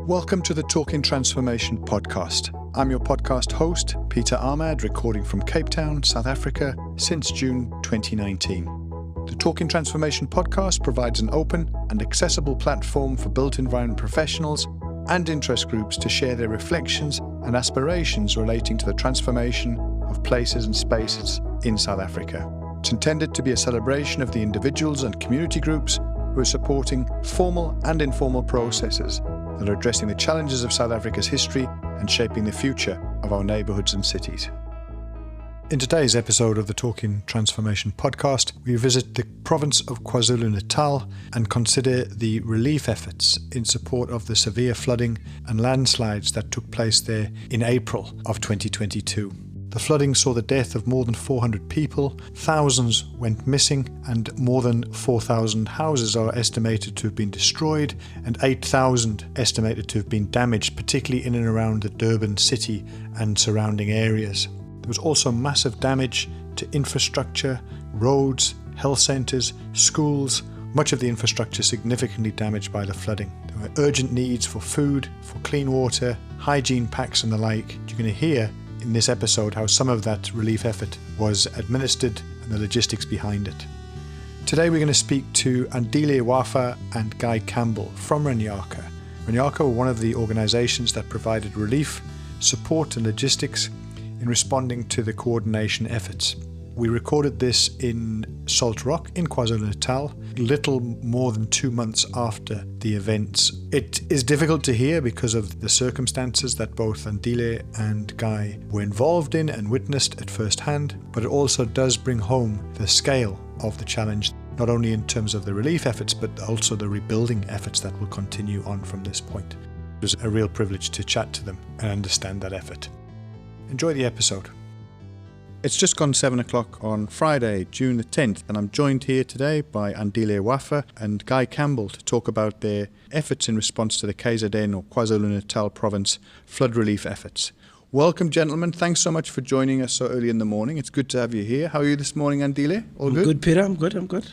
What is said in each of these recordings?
Welcome to the Talking Transformation podcast. I'm your podcast host, Peter Ahmad, recording from Cape Town, South Africa, since June 2019. The Talking Transformation podcast provides an open and accessible platform for built environment professionals and interest groups to share their reflections and aspirations relating to the transformation of places and spaces in South Africa. It's intended to be a celebration of the individuals and community groups who are supporting formal and informal processes that are addressing the challenges of South Africa's history and shaping the future of our neighbourhoods and cities. In today's episode of the Talking Transformation podcast, we visit the province of KwaZulu-Natal and consider the relief efforts in support of the severe flooding and landslides that took place there in April of 2022. The flooding saw the death of more than 400 people, thousands went missing, and more than 4,000 houses are estimated to have been destroyed, and 8,000 estimated to have been damaged, particularly in and around the Durban city and surrounding areas. There was also massive damage to infrastructure, roads, health centres, schools, much of the infrastructure significantly damaged by the flooding. There were urgent needs for food, for clean water, hygiene packs and the like. You're going to hear in this episode how some of that relief effort was administered and the logistics behind it. Today we're going to speak to Andile, Wafa and Guy Campbell from Ranyaka. Ranyaka were one of the organisations that provided relief, support and logistics in responding to the coordination efforts. We recorded this in Salt Rock in KwaZulu-Natal, little more than 2 months after the events. It is difficult to hear because of the circumstances that both Andile and Guy were involved in and witnessed at first hand, but it also does bring home the scale of the challenge, not only in terms of the relief efforts, but also the rebuilding efforts that will continue on from this point. It was a real privilege to chat to them and understand that effort. Enjoy the episode. It's just gone 7 o'clock on Friday, June the 10th, and I'm joined here today by Andile Wafa and Guy Campbell to talk about their efforts in response to the KZN or KwaZulu-Natal province flood relief efforts. Welcome, gentlemen. Thanks so much for joining us so early in the morning. It's good to have you here. How are you this morning, Andile? All good? Good, Peter. I'm good.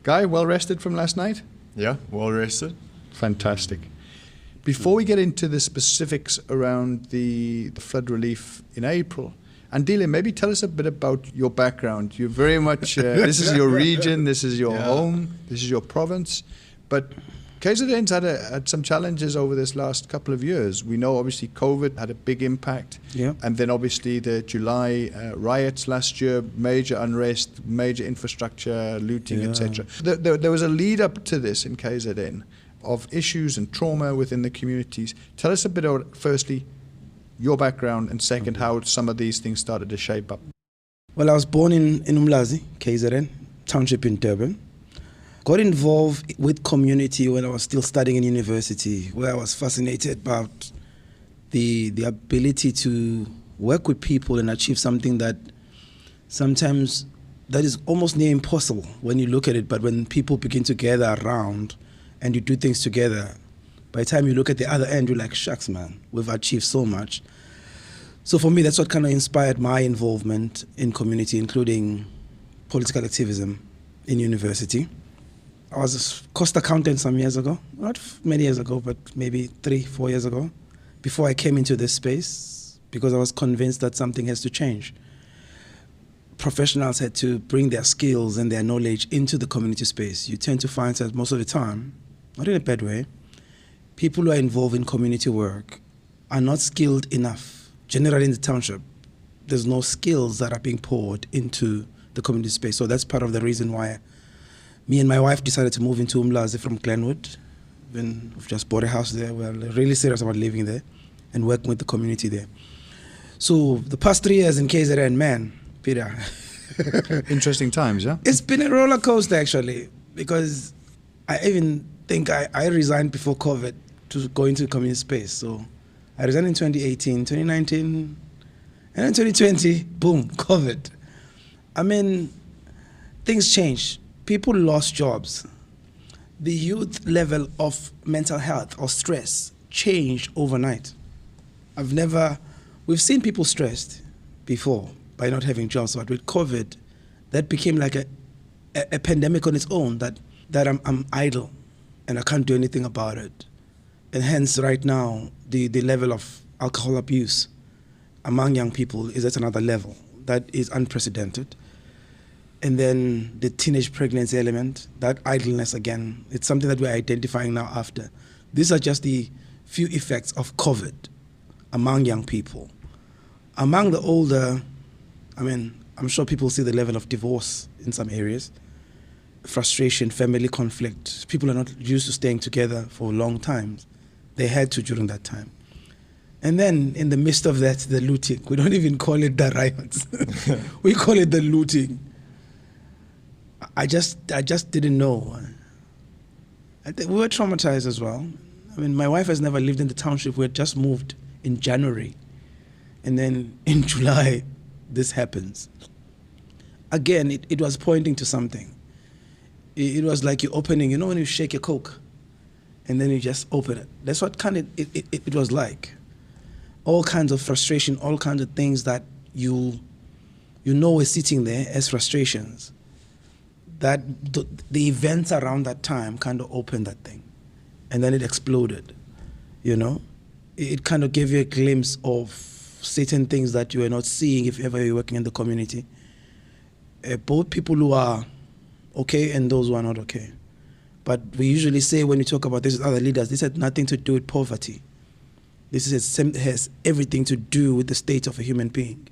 Guy, well rested from last night? Yeah, well rested. Fantastic. Before we get into the specifics around the flood relief in April, Andile, maybe tell us a bit about your background. You're very much, this is your region, this is your home, this is your province. But KZN's had some challenges over this last couple of years. We know obviously COVID had a big impact. Yeah. And then obviously the July riots last year, major unrest, major infrastructure, looting, etc. There was a lead up to this in KZN of issues and trauma within the communities. Tell us a bit about, firstly, your background, and second, how some of these things started to shape up. Well, I was born in Umlazi, KZN, township in Durban. Got involved with community when I was still studying in university, where I was fascinated about the ability to work with people and achieve something that sometimes that is almost near impossible when you look at it, but when people begin to gather around and you do things together, by the time you look at the other end, you're like, shucks, man, we've achieved so much. So for me, that's what kind of inspired my involvement in community, including political activism in university. I was a cost accountant some years ago, not many years ago, but maybe 3-4 years ago, before I came into this space, because I was convinced that something has to change. Professionals had to bring their skills and their knowledge into the community space. You tend to find that most of the time, not in a bad way, people who are involved in community work are not skilled enough. Generally in the township, there's no skills that are being poured into the community space. So that's part of the reason why me and my wife decided to move into Umlazi from Glenwood. We've just bought a house there. We're really serious about living there and working with the community there. So the past 3 years in KZN, man, Peter. Interesting times, yeah? It's been a roller coaster, actually, because I even think I resigned before COVID to go into the community space. So I resigned in 2018, 2019, and then 2020, boom, COVID. I mean, things changed. People lost jobs. The youth level of mental health or stress changed overnight. We've seen people stressed before by not having jobs, but with COVID, that became like a pandemic on its own, that I'm idle. and I can't do anything about it. And hence, right now, the level of alcohol abuse among young people is at another level that is unprecedented. And then the teenage pregnancy element, that idleness again, it's something that we're identifying now after. These are just the few effects of COVID among young people. Among the older, I'm sure people see the level of divorce in some areas, frustration, family conflict. People are not used to staying together for long times. They had to during that time. And then in the midst of that, the looting. We don't even call it the riots. We call it the looting. I just didn't know. We were traumatized as well. My wife has never lived in the township. We had just moved in January. And then in July, this happens. Again, it was pointing to something. It was like you're opening, when you shake a Coke and then you just open it. That's what it was like. All kinds of frustration, all kinds of things that you were sitting there as frustrations. That the events around that time kind of opened that thing. And then it exploded, It kind of gave you a glimpse of certain things that you were not seeing if ever you're working in the community. Both people who are okay and those who are not okay. But we usually say when we talk about this with other leaders, this had nothing to do with poverty. This has everything to do with the state of a human being.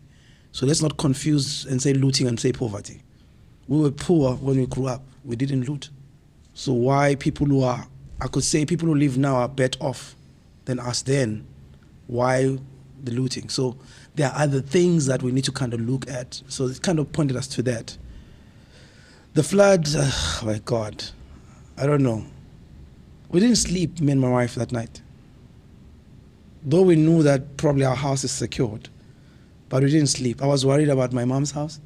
So let's not confuse and say looting and say poverty. We were poor when we grew up. We didn't loot. So why people who live now are better off than us then? Why the looting? So there are other things that we need to kind of look at. So it kind of pointed us to that. The floods, oh my God, I don't know. We didn't sleep, me and my wife, that night. Though we knew that probably our house is secured, but we didn't sleep. I was worried about my mom's house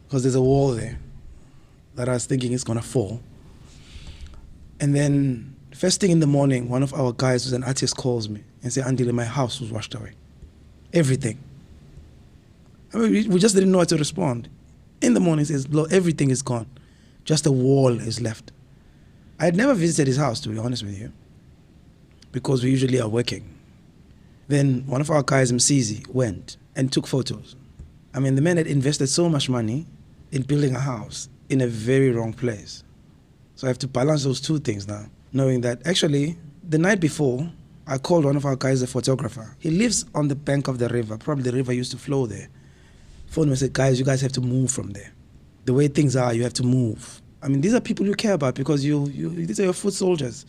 because there's a wall there that I was thinking is going to fall. And then first thing in the morning, one of our guys who's an artist calls me and says, Andile, my house was washed away. Everything. We just didn't know how to respond. In the morning, he says, look, everything is gone. Just a wall is left. I had never visited his house, to be honest with you, because we usually are working. Then one of our guys, Msizi, went and took photos. The man had invested so much money in building a house in a very wrong place. So I have to balance those two things now, knowing that actually the night before, I called one of our guys, a photographer. He lives on the bank of the river. Probably the river used to flow there. Phoned me and said, guys, you guys have to move from there. The way things are, you have to move. These are people you care about because these are your foot soldiers.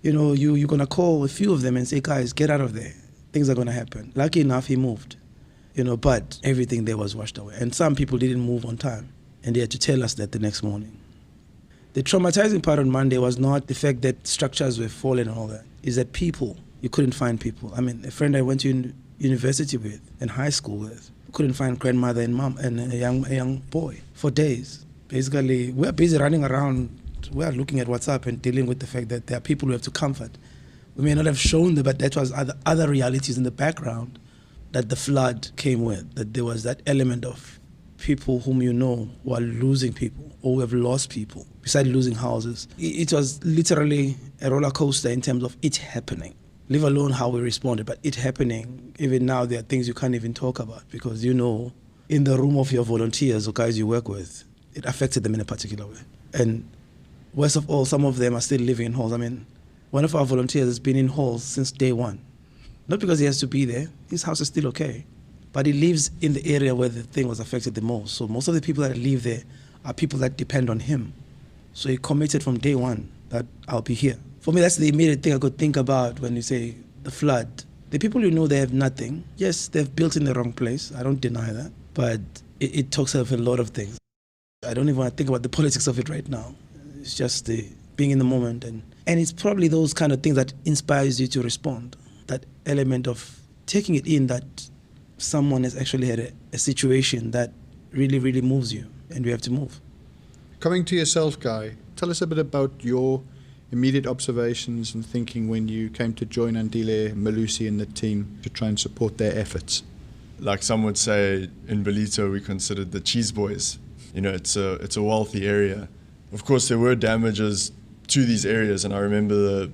You're going to call a few of them and say, guys, get out of there. Things are going to happen. Lucky enough, he moved. But everything there was washed away. And some people didn't move on time. And they had to tell us that the next morning. The traumatizing part on Monday was not the fact that structures were falling and all that. Is that people, you couldn't find people. A friend I went to university with and high school with, couldn't find grandmother and mom and a young boy for days. Basically, we're busy running around. We're looking at WhatsApp and dealing with the fact that there are people who have to comfort. We may not have shown them, but that was other realities in the background that the flood came with, that there was that element of people whom who are losing people or who have lost people, besides losing houses. It was literally a roller coaster in terms of it happening, leave alone how we responded, but it happening. Even now, there are things you can't even talk about because in the room of your volunteers or guys you work with, it affected them in a particular way. And worst of all, some of them are still living in halls. One of our volunteers has been in halls since day one. Not because he has to be there, his house is still okay, but he lives in the area where the thing was affected the most. So most of the people that live there are people that depend on him. So he committed from day one that I'll be here. For me, that's the immediate thing I could think about when you say the flood. The people they have nothing. Yes, they've built in the wrong place. I don't deny that. But it talks of a lot of things. I don't even want to think about the politics of it right now. It's just the being in the moment. And it's probably those kind of things that inspires you to respond. That element of taking it in that someone has actually had a situation that really, really moves you and we have to move. Coming to yourself, Guy, tell us a bit about your immediate observations and thinking when you came to join Andile, Malusi and the team to try and support their efforts. Like some would say, in Belito we considered the cheese boys. It's a wealthy area. Of course there were damages to these areas. And I remember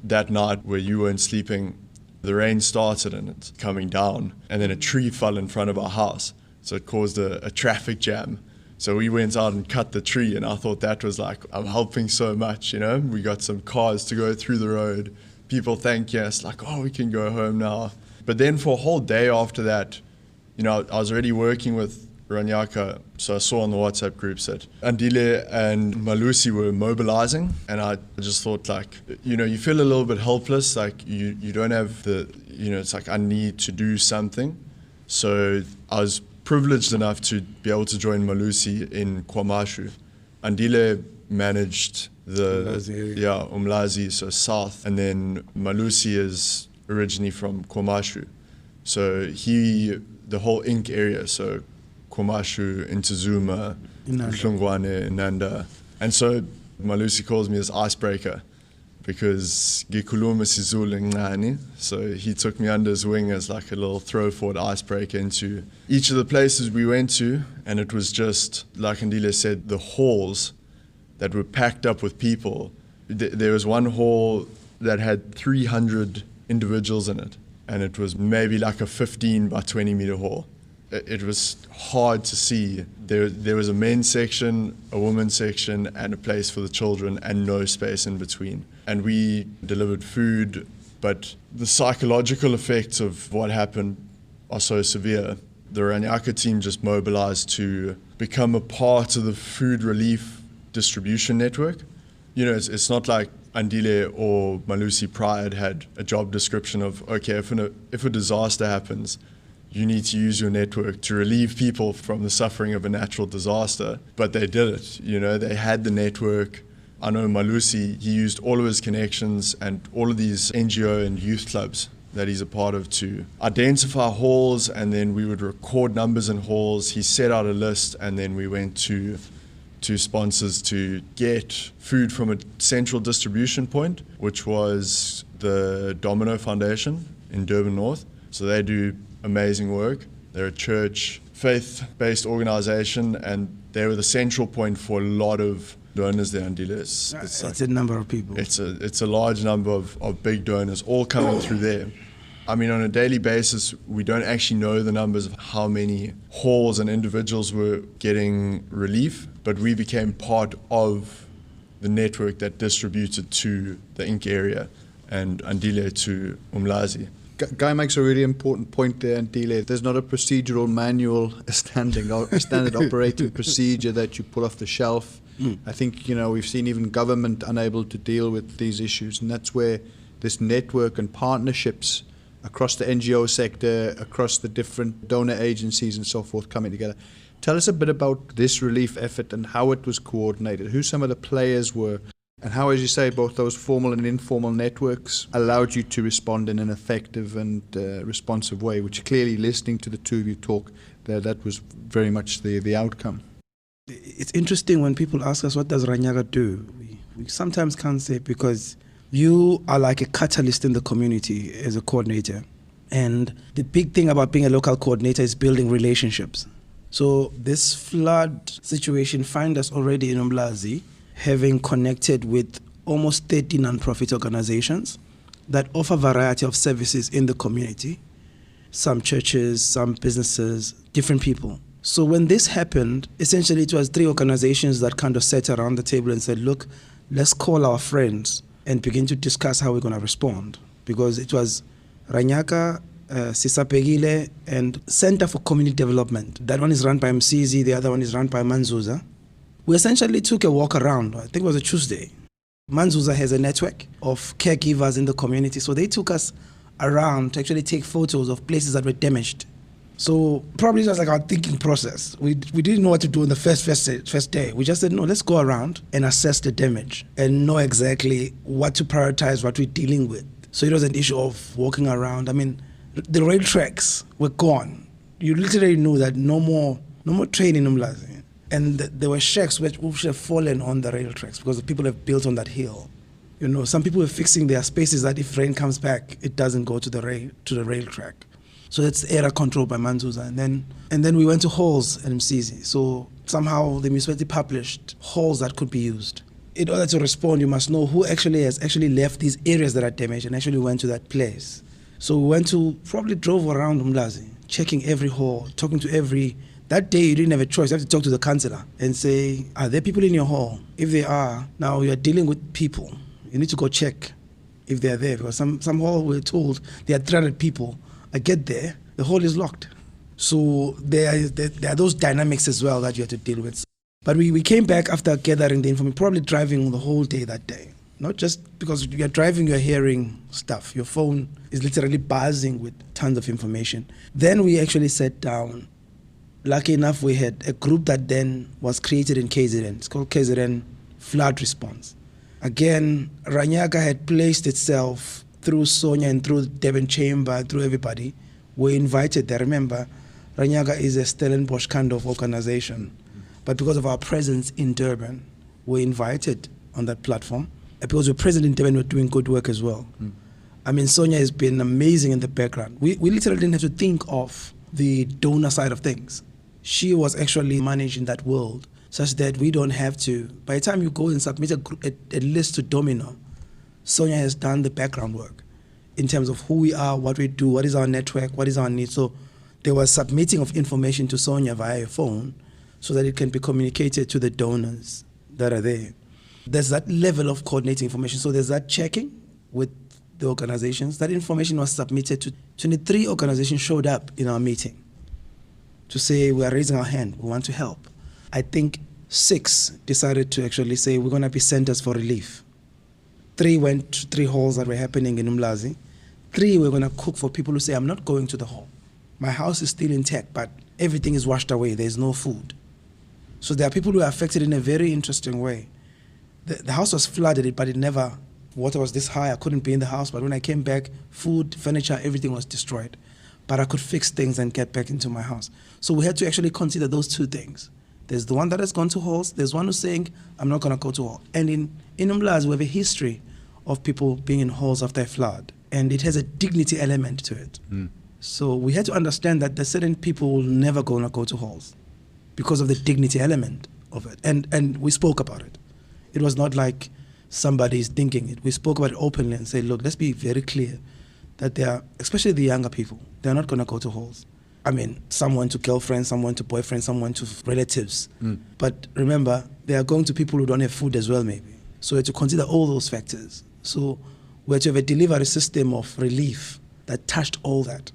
that night where you weren't sleeping, the rain started and it's coming down, and then a tree fell in front of our house. So it caused a traffic jam. So we went out and cut the tree, and I thought that was like, I'm helping so much, you know. We got some cars to go through the road. People thank us, like, oh, we can go home now. But then for a whole day after that, you know, I was already working with Ranyaka, so I saw on the WhatsApp groups that Andile and Malusi were mobilizing, and I just thought, like, you know, you feel a little bit helpless, like you don't have the, you know, it's like I need to do something. So I was privileged enough to be able to join Malusi in KwaMashu. Andile managed the Umlazi, so south, and then Malusi is originally from KwaMashu, so the whole Ink area, so KwaMashu, Intuzuma, Hlungwane, Nanda. And so Malusi calls me his icebreaker because Gikuluma Sizulu Ngani. So he took me under his wing as like a little throw forward icebreaker into each of the places we went to. And it was just, like Andile said, the halls that were packed up with people. There was one hall that had 300 individuals in it, and it was maybe like a 15 by 20 meter hall. It was hard to see. There was a men's section, a women's section, and a place for the children, and no space in between. And we delivered food, but the psychological effects of what happened are so severe. The Ranyaka team just mobilized to become a part of the food relief distribution network. You know, it's not like Andile or Malusi Pride had a job description of, okay, if a disaster happens, you need to use your network to relieve people from the suffering of a natural disaster. But they did it, you know, they had the network. I know Malusi, he used all of his connections and all of these NGO and youth clubs that he's a part of to identify halls, and then we would record numbers in halls. He set out a list, and then we went to sponsors to get food from a central distribution point, which was the Domino Foundation in Durban North. So they do amazing work. They're a church, faith-based organization, and they were the central point for a lot of donors there. Andile, it's a number of people. It's a large number of big donors all coming through there. I mean, on a daily basis, we don't actually know the numbers of how many halls and individuals were getting relief, but we became part of the network that distributed to the Ink area and Andile to Umlazi. Guy makes a really important point there, Andile. There's not a procedural manual, a standard operating procedure that you pull off the shelf. I think, you know, we've seen even government unable to deal with these issues, and that's where this network and partnerships across the NGO sector, across the different donor agencies and so forth coming together. Tell us a bit about this relief effort and how it was coordinated, who some of the players were, and how, as you say, both those formal and informal networks allowed you to respond in an effective and responsive way, which clearly, listening to the two of you talk, that was very much the outcome. It's interesting when people ask us, what does Ranyaka do? We sometimes can't say, because you are like a catalyst in the community as a coordinator. And the big thing about being a local coordinator is building relationships. So this flood situation find us already in Umlazi, having connected with almost 30 non-profit organizations that offer a variety of services in the community. Some churches, some businesses, different people. So when this happened, essentially it was 3 organizations that kind of sat around the table and said, look, let's call our friends and begin to discuss how we're going to respond. Because it was Ranyaka, Sisapegile, and Center for Community Development. That one is run by MCZ, the other one is run by Manzuza. We essentially took a walk around, I think it was a Tuesday. Manzuza has a network of caregivers in the community, so they took us around to actually take photos of places that were damaged. So probably just like our thinking process. We didn't know what to do on the first day. We just said, no, let's go around and assess the damage and know exactly what to prioritize, what we're dealing with. So it was an issue of walking around. I mean, the rail tracks were gone. You literally knew that no more train in Umlazi. And there were shacks which should have fallen on the rail tracks because the people have built on that hill. You know, some people were fixing their spaces that if rain comes back, it doesn't go to the rail track. So that's area controlled by Manzuza. And then we went to halls at MCZ. So somehow the municipality published halls that could be used. in order to respond, you must know who actually has actually left these areas that are damaged and actually went to that place. So we went to, probably drove around Umlazi, checking every hall, talking to every, that day you didn't have a choice. You have to talk to the councillor and say, are there people in your hall? If they are, now you're dealing with people. You need to go check if they're there, because some hall we're told there are 300 people. I get there, the hall is locked. So there are those dynamics as well that you have to deal with. But we came back after gathering the information, probably driving the whole day that day. Not just because you're driving, you're hearing stuff. Your phone is literally buzzing with tons of information. Then we actually sat down. Lucky enough, we had a group that then was created in KZN. It's called KZN Flood Response. Again, Ranyaka had placed itself through Sonia and through Durban Chamber, through everybody. We invited there. Remember, Ranyaka is a Stellenbosch kind of organization. But because of our presence in Durban, we're invited on that platform. And because we're present in Durban, we're doing good work as well. I mean, Sonia has been amazing in the background. We literally didn't have to think of the donor side of things. She was actually managing that world such that we don't have to. By the time you go and submit a list to Domino, Sonia has done the background work in terms of who we are, what we do, what is our network, what is our need. So there was submitting of information to Sonia via your phone so that it can be communicated to the donors that are there. There's that level of coordinating information. So there's that checking with the organizations. That information was submitted to 23 organizations showed up in our meeting to say we are raising our hand, we want to help. I think 6 decided to actually say we're going to be centers for relief. 3 went to 3 halls that were happening in Umlazi. 3 were going to cook for people who say, I'm not going to the hall. My house is still intact, but everything is washed away. There's no food. So there are people who are affected in a very interesting way. The house was flooded, but water was this high. I couldn't be in the house, but when I came back, food, furniture, everything was destroyed. But I could fix things and get back into my house. So we had to actually consider those 2 things. There's the one that has gone to halls. There's one who's saying, I'm not going to go to hall. And in Umlazi, we have a history of people being in halls after a flood. And it has a dignity element to it. So we had to understand that the certain people will never going to go to halls because of the dignity element of it. And we spoke about it. It was not like somebody is thinking it. We spoke about it openly and said, look, let's be very clear that they are, especially the younger people, they're not going to go to halls. I mean, some went to girlfriends, some went to boyfriends, some went to relatives. But remember, they are going to people who don't have food as well, maybe. So we had to consider all those factors. So we had to have a delivery system of relief that touched all that.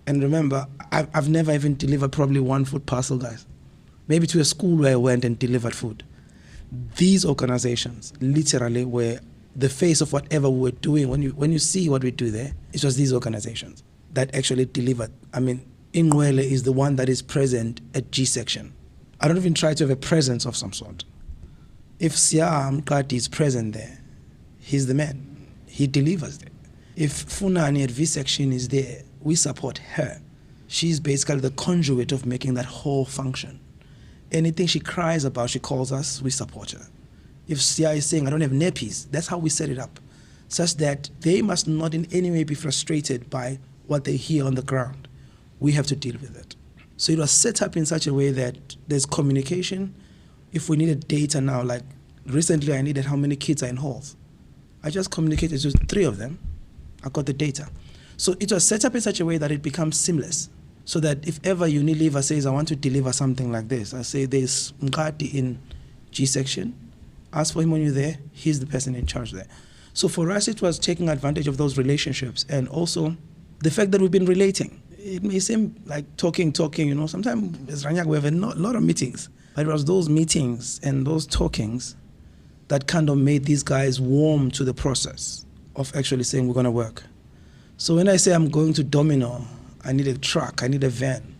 And remember, I've never even delivered probably 1 food parcel, guys. Maybe to a school where I went and delivered food. These organizations literally were the face of whatever we were doing. When you see what we do there, it was these organizations that actually delivered. I mean, Ingwele is the one that is present at G section. I don't even try to have a presence of some sort. If Siam Kati is present there, he's the man. He delivers there. If Funani at V section is there, we support her. She's basically the conduit of making that whole function. Anything she cries about, she calls us, we support her. If Sia is saying, I don't have nappies, that's how we set it up, such that they must not in any way be frustrated by what they hear on the ground. We have to deal with it. So it was set up in such a way that there's communication. If we needed data now, like recently I needed how many kids are in halls. I just communicated to 3 of them. I got the data. So it was set up in such a way that it becomes seamless. So that if ever Unilever says, I want to deliver something like this, I say there's Mkati in G section, ask for him when you're there, he's the person in charge there. So for us, it was taking advantage of those relationships and also the fact that we've been relating. It may seem like talking, sometimes as Ranyaka we have a lot of meetings, but it was those meetings and those talkings that kind of made these guys warm to the process of actually saying we're going to work. So when I say I'm going to Domino, I need a truck, I need a van.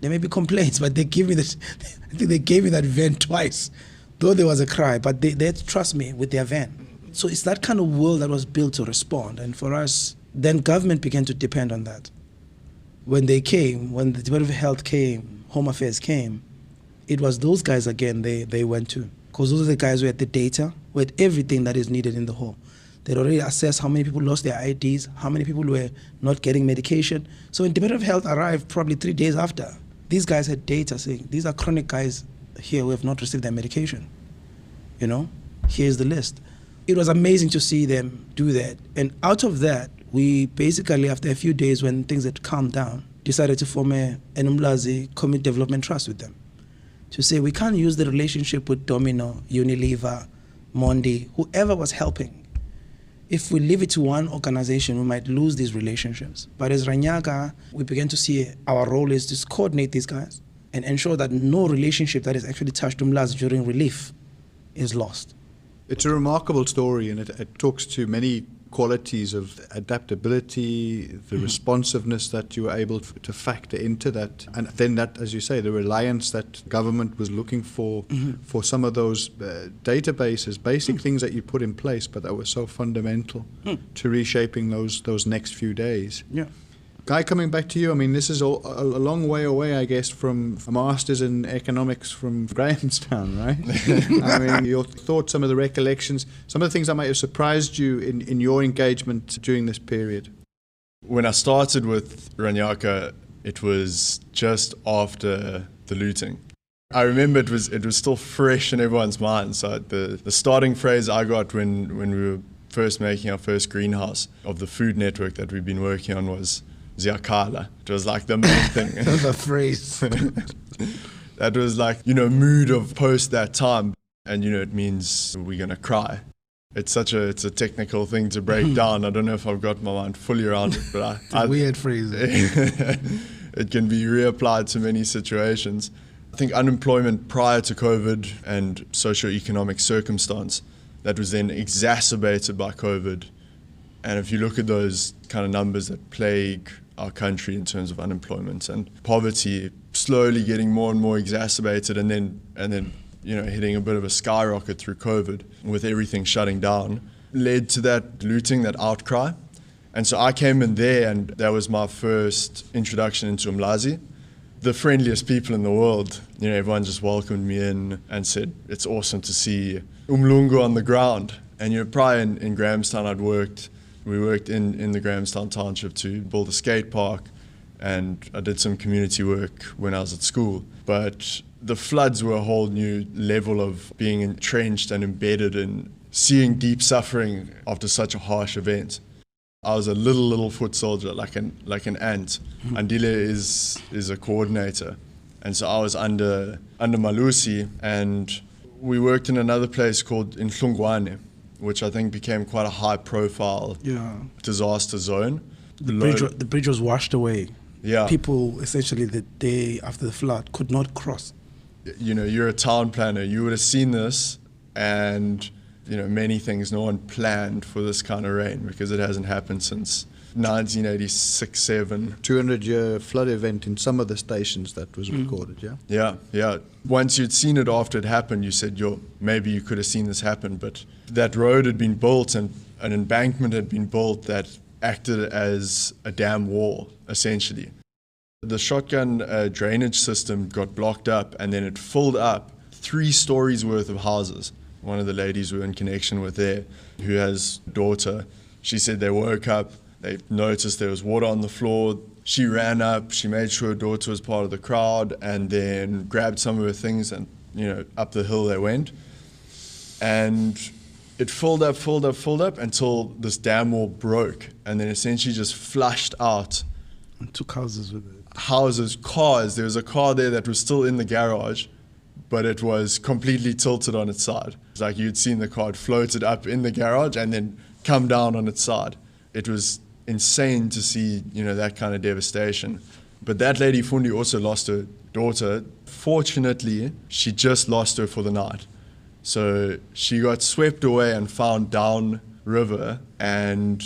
There may be complaints, but they give me that. I think they gave me that van twice, though there was a cry, but they had to trust me with their van. So it's that kind of world that was built to respond. And for us, then government began to depend on that. When they came, when the Department of Health came, Home Affairs came, it was those guys again they went to. Because those are the guys who had the data, who had everything that is needed in the hall. They'd already assessed how many people lost their IDs, how many people were not getting medication. So when Department of Health arrived probably 3 days after, these guys had data saying, these are chronic guys here who have not received their medication. here's the list. It was amazing to see them do that. And out of that, we basically, after a few days when things had calmed down, decided to form an Umlazi Community Development Trust with them. To say we can't use the relationship with Domino, Unilever, Mondi, whoever was helping. If we leave it to one organization, we might lose these relationships. But as Ranyaka, we began to see our role is to coordinate these guys and ensure that no relationship that has actually touched Umlazi during relief is lost. It's a remarkable story, and it talks to many qualities of adaptability, the responsiveness that you were able to factor into that, and then that, as you say, the reliance that government was looking for some of those databases, basic things that you put in place, but that were so fundamental to reshaping those next few days. Yeah. Guy, coming back to you, I mean, this is a long way away, I guess, from a master's in economics from Grahamstown, right? I mean, your thoughts, some of the recollections, some of the things that might have surprised you in your engagement during this period. When I started with Ranyaka, it was just after the looting. I remember it was still fresh in everyone's mind. So the starting phrase I got when we were first making our first greenhouse of the food network that we've been working on was Ziakala. It was like the main thing. The phrase. That was like, mood of post that time. And, it means we're going to cry. It's a technical thing to break down. I don't know if I've got my mind fully around it, but it's a weird phrase. It can be reapplied to many situations. I think unemployment prior to COVID and socioeconomic circumstance that was then exacerbated by COVID. And if you look at those kind of numbers that plague our country in terms of unemployment and poverty slowly getting more and more exacerbated and then hitting a bit of a skyrocket through COVID with everything shutting down, led to that looting, that outcry. And so I came in there, and that was my first introduction into Umlazi. The friendliest people in the world, everyone just welcomed me in and said, it's awesome to see Umlungu on the ground. And prior in Grahamstown, we worked in the Grahamstown township to build a skate park, and I did some community work when I was at school. But the floods were a whole new level of being entrenched and embedded in seeing deep suffering after such a harsh event. I was a little foot soldier, like an ant. Andile is a coordinator, and so I was under Malusi, and we worked in another place called in Hlungwane, which I think became quite a high-profile disaster zone. The bridge was washed away. Yeah. People, essentially, the day after the flood, could not cross. You're a town planner. You would have seen this, and many things no one planned for this kind of rain because it hasn't happened since 1986-7. 200-year flood event in some of the stations that was recorded, yeah? Yeah. Once you'd seen it after it happened, you said, maybe you could have seen this happen. But that road had been built and an embankment had been built that acted as a dam wall, essentially. The shotgun drainage system got blocked up, and then it filled up 3 stories worth of houses. One of the ladies we were in connection with there, who has a daughter, she said they woke up, they noticed there was water on the floor. She ran up, she made sure her daughter was part of the crowd, and then grabbed some of her things and, up the hill they went. And it filled up until this dam wall broke, and then essentially just flushed out. And took houses with it. Houses, cars. There was a car there that was still in the garage, but it was completely tilted on its side. It's like you'd seen the car floated up in the garage and then come down on its side. It was insane to see, that kind of devastation. But that lady, Fundi, also lost her daughter. Fortunately, she just lost her for the night. So she got swept away and found down river, and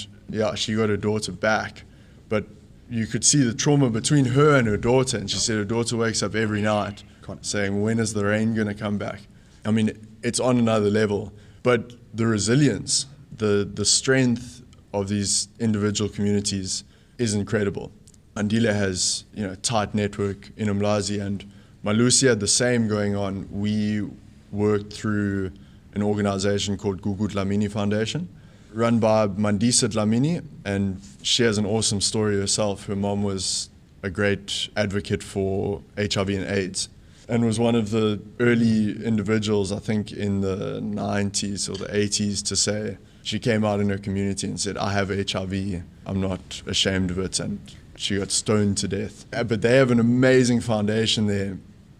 she got her daughter back. But you could see the trauma between her and her daughter, and she said her daughter wakes up every night saying, when is the rain going to come back? I mean, it's on another level. But the resilience, the strength of these individual communities is incredible. Andile has, a tight network in Umlazi, and Malusi had the same going on. We worked through an organization called Gugu Dlamini Foundation, run by Mandisa Dlamini, and she has an awesome story herself. Her mom was a great advocate for HIV and AIDS. and was one of the early individuals, I think, in the 90s or the 80s to say, she came out in her community and said, I have HIV, I'm not ashamed of it, and she got stoned to death. But they have an amazing foundation there,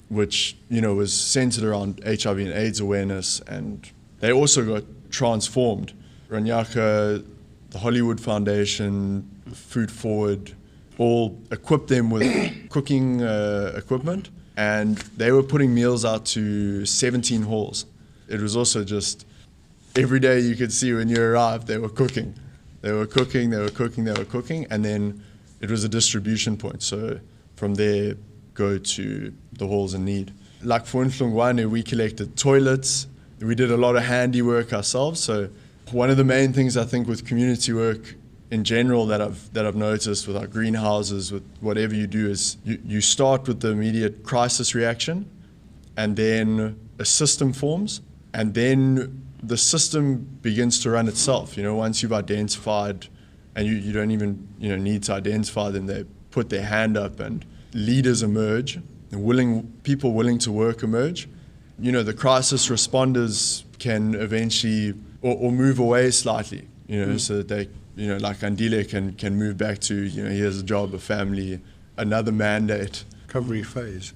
which, you know, was centered around HIV and AIDS awareness, and they also got transformed. Ranyaka, the Hollywood Foundation, Food Forward, all equipped them with cooking equipment, and they were putting meals out to 17 halls. It was also just every day you could see when you arrived, they were cooking. They were cooking, they were cooking, they were cooking, and then it was a distribution point. So from there, go to the halls in need. Like for Nhlungwane, we collected toilets. We did a lot of handiwork ourselves. So one of the main things I think with community work in general that I've noticed with our greenhouses, with whatever you do, is you start with the immediate crisis reaction, and then a system forms, and then the system begins to run itself. You know, once you've identified, and you don't even need to identify them, they put their hand up, and leaders emerge, and people willing to work emerge. You know, the crisis responders can eventually or move away slightly. You know, so that they, like Andile can move back to, he has a job, a family, another mandate. Recovery phase.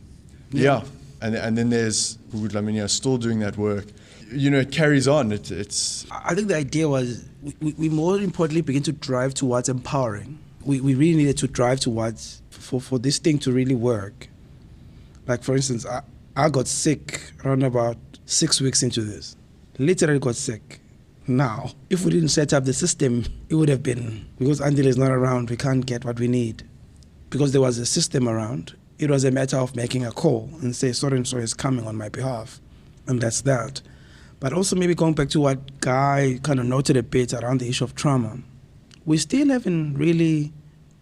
Yeah. And then there's still doing that work. It carries on. It's. I think the idea was we more importantly begin to drive towards empowering. We really needed to drive towards, for this thing to really work. Like, for instance, I got sick around about 6 weeks into this. Literally got sick. Now, if we didn't set up the system, it would have been, because Andile is not around, we can't get what we need. Because there was a system around, it was a matter of making a call and say, so and so is coming on my behalf. And that's that. But also maybe going back to what Guy kind of noted a bit around the issue of trauma, we still haven't really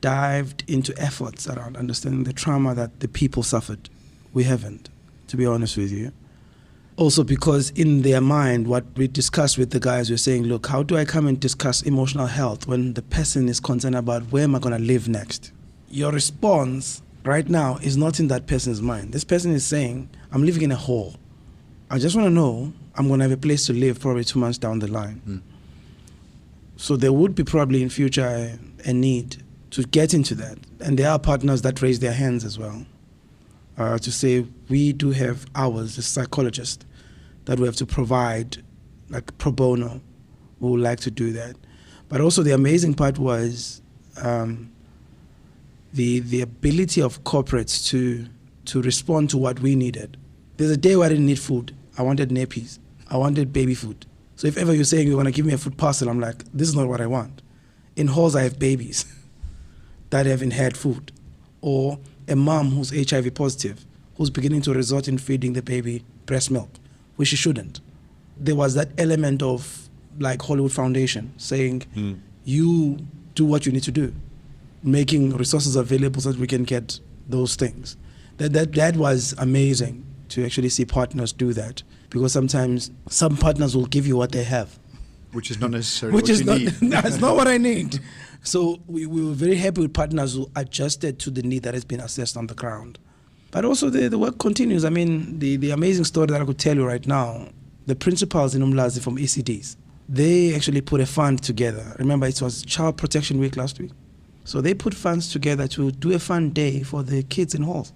dived into efforts around understanding the trauma that the people suffered. We haven't, to be honest with you. Also because in their mind, what we discussed with the guys, we're saying, look, how do I come and discuss emotional health when the person is concerned about where am I going to live next? Your response right now is not in that person's mind. This person is saying, I'm living in a hole. I just want to know I'm going to have a place to live probably 2 months down the line. So there would be probably in future a need to get into that. And there are partners that raise their hands as well to say, we do have hours as psychologists that we have to provide, like pro bono. We would like to do that. But also the amazing part was the ability of corporates to respond to what we needed. There's a day where I didn't need food. I wanted nappies. I wanted baby food. So if ever you're saying you're going to give me a food parcel, I'm like, this is not what I want. In halls, I have babies that haven't had food. Or a mom who's HIV positive, who's beginning to resort in feeding the baby breast milk, which she shouldn't. There was that element of, like, Hollywood Foundation saying, you do what you need to do, making resources available so that we can get those things. That was amazing to actually see partners do that, because sometimes some partners will give you what they have. Which is not necessarily what you need. That's not what I need. So we were very happy with partners who adjusted to the need that has been assessed on the ground. But also the work continues. I mean, the amazing story that I could tell you right now, the principals in Umlazi from ECDs, they actually put a fund together. Remember, it was Child Protection Week last week. So they put funds together to do a fun day for the kids in halls.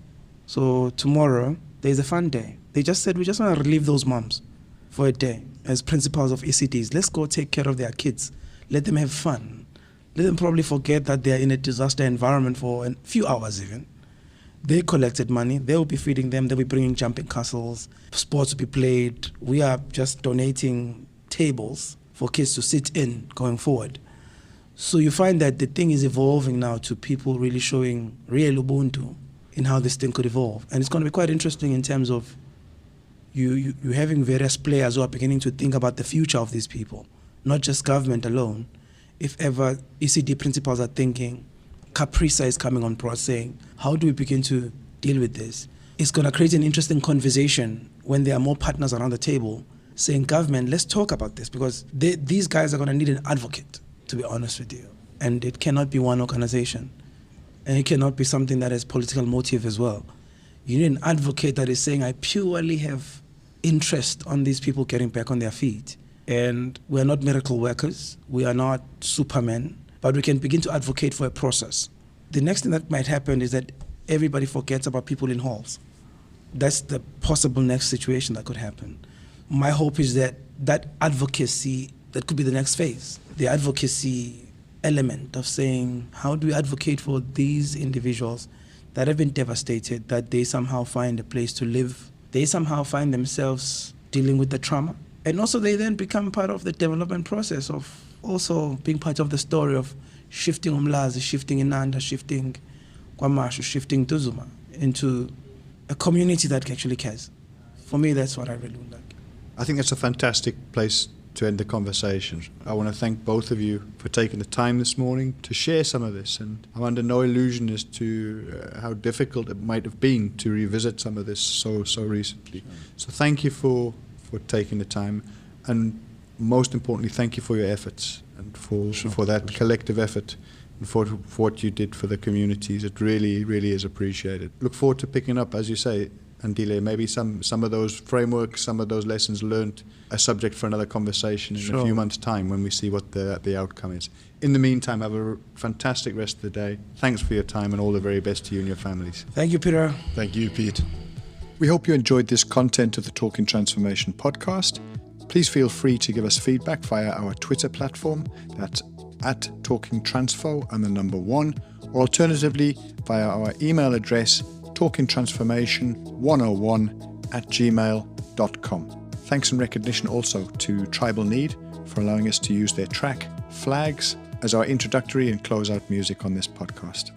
So tomorrow, there's a fun day. They just said, we just want to relieve those moms for a day as principals of ECDs. Let's go take care of their kids. Let them have fun. Let them probably forget that they're in a disaster environment for a few hours even. They collected money. They will be feeding them. They'll be bringing jumping castles. Sports will be played. We are just donating tables for kids to sit in going forward. So you find that the thing is evolving now to people really showing real Ubuntu in how this thing could evolve. And it's going to be quite interesting in terms of you having various players who are beginning to think about the future of these people, not just government alone. If ever ECD principals are thinking, Caprisa is coming on board saying, how do we begin to deal with this? It's going to create an interesting conversation when there are more partners around the table saying, government, let's talk about this, because these guys are going to need an advocate, to be honest with you. And it cannot be one organization. And it cannot be something that has political motive as well. You need an advocate that is saying, I purely have interest on these people getting back on their feet. And we're not miracle workers. We are not supermen, but we can begin to advocate for a process. The next thing that might happen is that everybody forgets about people in halls. That's the possible next situation that could happen. My hope is that that advocacy, that could be the next phase. The advocacy element of saying, how do we advocate for these individuals that have been devastated, that they somehow find a place to live, they somehow find themselves dealing with the trauma. And also they then become part of the development process of also being part of the story of shifting Umlazi, shifting Inanda, shifting Kwamashu, shifting Tuzuma into a community that actually cares. For me, that's what I really would like. I think that's a fantastic place to end the conversation. I want to thank both of you for taking the time this morning to share some of this, and I'm under no illusion as to how difficult it might have been to revisit some of this so recently. So thank you for taking the time, and most importantly, thank you for your efforts and for that collective effort and for what you did for the communities. It really is appreciated. Look forward to picking up, as you say, Andile, maybe some of those frameworks, some of those lessons learned, a subject for another conversation in a few months' time when we see what the outcome is. In the meantime, have a fantastic rest of the day. Thanks for your time and all the very best to you and your families. Thank you, Peter. Thank you, Pete. We hope you enjoyed this content of the Talking Transformation podcast. Please feel free to give us feedback via our Twitter platform. That's @TalkingTransfo and the number 1, or alternatively via our email address talkingtransformation101@gmail.com. Thanks and recognition also to Tribal Need for allowing us to use their track Flags as our introductory and closeout music on this podcast.